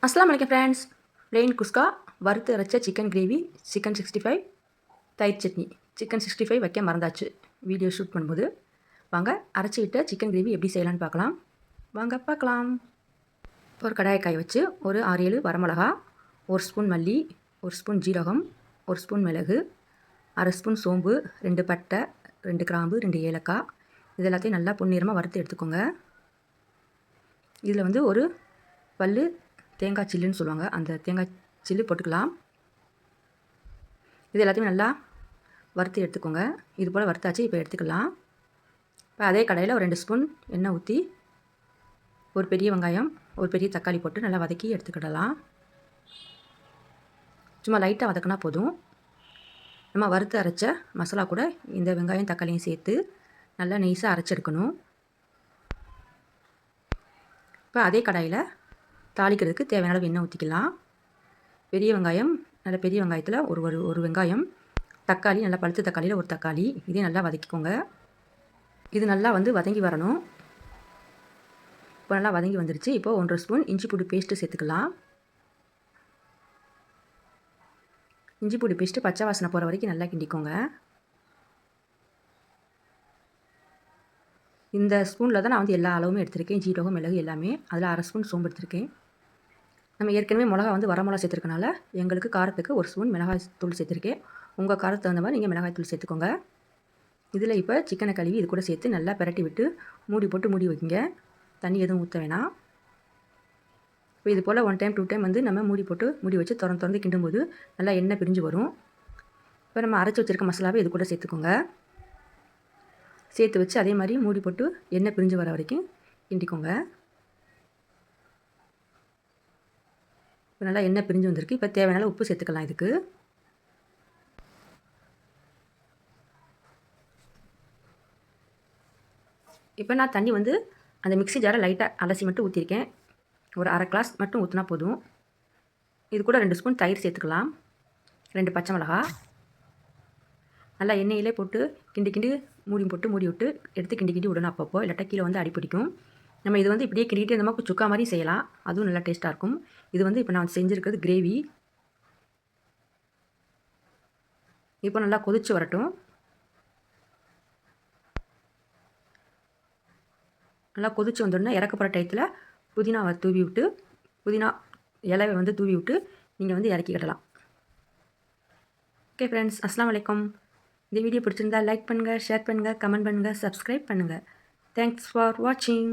அஸ்ஸலாமு அலைக்கும் friends. Plain குஸ்கா, வறுத்து அரைச்ச சிக்கன் கிரேவி, சிக்கன் 65, தயிர் சட்னி. சிக்கன் 65 வைக்க மறந்தாச்சு வீடியோ ஷூட் பண்ணும்போது. வாங்க அரைச்சி விட்ட சிக்கன் கிரேவி எப்படி செய்யலான்னு பார்க்கலாம். வாங்க பார்க்கலாம். ஒரு கடாயை காய வச்சு ஒரு 6-7 வரமிளகா, 1 ஸ்பூன் மல்லி, 1 ஸ்பூன் ஜீரகம், 1 ஸ்பூன் மிளகு, 1/2 ஸ்பூன் சோம்பு, 2 பட்டை, 2 கிராம்பு, 2 ஏலக்காய், இது எல்லாத்தையும் நல்லா பொன்னிறமாக வறுத்து எடுத்துக்கோங்க. இதில் வந்து ஒரு பல்லு தேங்காய் சில்லுன்னு சொல்லுவாங்க, அந்த தேங்காய் சில்லு போட்டுக்கலாம். இது எல்லாத்தையும் நல்லா வறுத்து எடுத்துக்கோங்க. இது போல் வறுத்தாச்சு. இப்போ எடுத்துக்கலாம். இப்போ அதே கடாயில் ஒரு 2 ஸ்பூன் எண்ணெய் ஊற்றி ஒரு பெரிய வெங்காயம், ஒரு பெரிய தக்காளி போட்டு நல்லா வதக்கி எடுத்துக்கிடலாம். சும்மா லைட்டாக வதக்கினா போதும். நம்ம வறுத்து அரைச்ச மசாலா கூட இந்த வெங்காயம் தக்காளியும் சேர்த்து நல்லா நைஸாக அரைச்செடுக்கணும். இப்போ அதே கடாயில் தாளிக்கிறதுக்கு தேவையான அளவு எண்ணெய் ஊற்றிக்கலாம். பெரிய வெங்காயம், நல்ல பெரிய வெங்காயத்தில் ஒரு வெங்காயம், தக்காளி, நல்லா பழுத்த தக்காளியில் ஒரு தக்காளி, இதையும் நல்லா வதக்கிக்கோங்க. இது நல்லா வந்து வதங்கி வரணும். இப்போ நல்லா வதங்கி வந்துருச்சு. இப்போது 1/2 ஸ்பூன் இஞ்சி பூண்டு பேஸ்ட்டு சேர்த்துக்கலாம். இஞ்சி பூண்டு பேஸ்ட்டு பச்சை வாசனை போகிற வரைக்கும் நல்லா கிண்டிக்கோங்க. இந்த ஸ்பூனில் தான் நான் வந்து எல்லா அளவுமே எடுத்திருக்கேன். ஜீரகம், மிளகு எல்லாமே. அதில் 1/2 ஸ்பூன் சோம்பு எடுத்திருக்கேன். நம்ம ஏற்கனவே மிளகா வந்து வரமிளகா சேர்த்துருக்கனால எங்களுக்கு காரத்துக்கு 1 ஸ்பூன் மிளகாய் தூள் சேர்த்துருக்கேன். உங்கள் காரத்துக்கு தகுந்த மாதிரி நீங்கள் மிளகாய் தூள் சேர்த்துக்கோங்க. இதில் இப்போ சிக்கனை கழுவி இது கூட சேர்த்து நல்லா பிரட்டி விட்டு மூடி போட்டு மூடி வைக்கிங்க. தண்ணி எதுவும் ஊற்ற வேணாம். இப்போ இது போல் 1 டைம் 2 டைம் வந்து நம்ம மூடி போட்டு மூடி வச்சு திறந்து கிண்டும்போது நல்லா எண்ணெய் பிரிஞ்சு வரும். இப்போ நம்ம அரைச்சி வச்சுருக்க மசாலாவை இது கூட சேர்த்துக்கோங்க. சேர்த்து வச்சு அதே மாதிரி மூடி போட்டு எண்ணெய் பிரிஞ்சு வர வரைக்கும் கிண்டிக்கோங்க. இப்போ நல்லா எண்ணெய் பிரிஞ்சு வந்திருக்கு. இப்போ தேவையான உப்பு சேர்த்துக்கலாம். இதுக்கு இப்போ நான் தண்ணி வந்து அந்த மிக்ஸி ஜாரை லைட்டாக அலசி மட்டும் ஊற்றிருக்கேன். ஒரு 1/2 கிளாஸ் மட்டும் ஊற்றினா போதும். இது கூட 2 ஸ்பூன் தயிர் சேர்த்துக்கலாம். 2 பச்சை மிளகா நல்லா எண்ணெயிலே போட்டு கிண்டி மூடி போட்டு மூடி விட்டு எடுத்து கிண்டி விடணும் அப்பப்போ, இல்லாட்டா கீழே வந்து அடி பிடிக்கும். நம்ம இது வந்து இப்படியே கிண்டிகிட்டு இந்த மாதிரி சுக்கா மாதிரி செய்யலாம். அதுவும் நல்லா டேஸ்ட்டாக இருக்கும். இது வந்து இப்போ நான் செஞ்சுருக்கிறது கிரேவி. இப்போ நல்லா கொதித்து வரட்டும். நல்லா கொதித்து வந்தோடனே இறக்கப்படுற டயத்தில் புதினாவை தூவி விட்டு, புதினா இலையை வந்து தூவி விட்டு நீங்கள் வந்து இறக்கிக்கிடலாம். ஓகே ஃப்ரெண்ட்ஸ், அஸ்ஸலாமு அலைக்கும். இந்த வீடியோ பிடிச்சிருந்தா லைக் பண்ணுங்கள், ஷேர் பண்ணுங்கள், கமெண்ட் பண்ணுங்கள், சப்ஸ்கிரைப் பண்ணுங்கள். தேங்க்ஸ் ஃபார் வாட்சிங்.